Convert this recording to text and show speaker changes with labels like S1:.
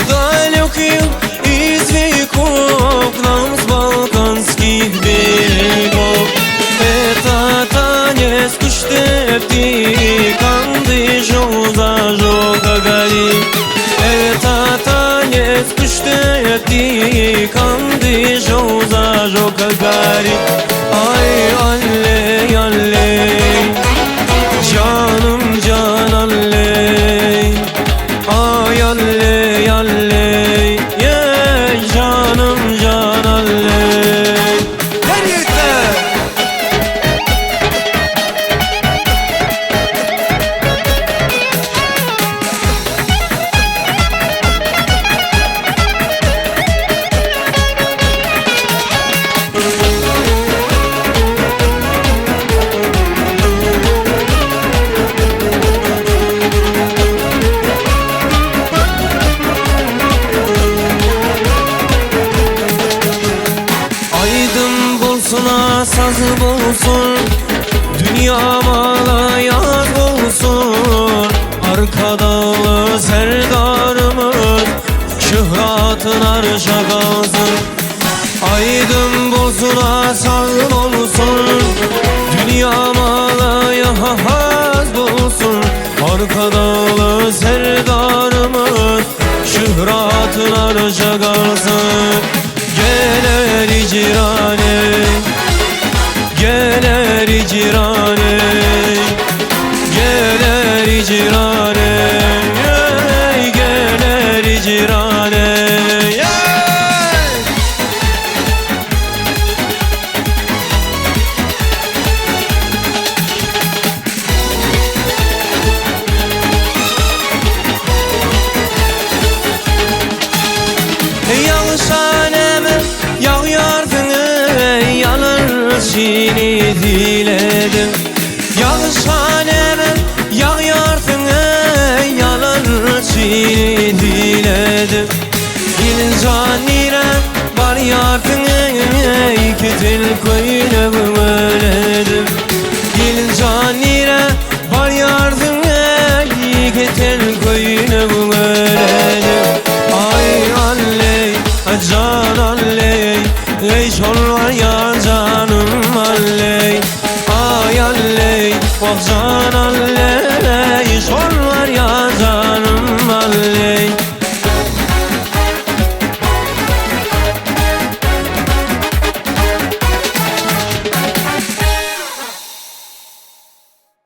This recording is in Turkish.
S1: далеких из веков к нам с балканских берегов. Это танец куштепти, канды жол зажег огонь. Это танец куштепти, канды жол зажег огонь. Ay alley alley, canım can alley. Ay alley alley, yeah, canım can alley. Her yerde. Aydın bolsun, sazı bolsun, dünyama yaz bolsun. Arkadalı serdarımız şöhratın arşa kalsın. Aydın bolsun, sazı bolsun, dünyama yaz bolsun. Arkadalı serdarımız şöhratın arşa kalsın. Geler icrane, geler icrane, geler icrane, ey geler icrane, ey. Yağışhaneme yağıyardın ey, yanır çiğni diledim. Yağışhaneme yağıyardın ey, yanır çiğni diledim. İncan nire var yardın ey, kitil koyun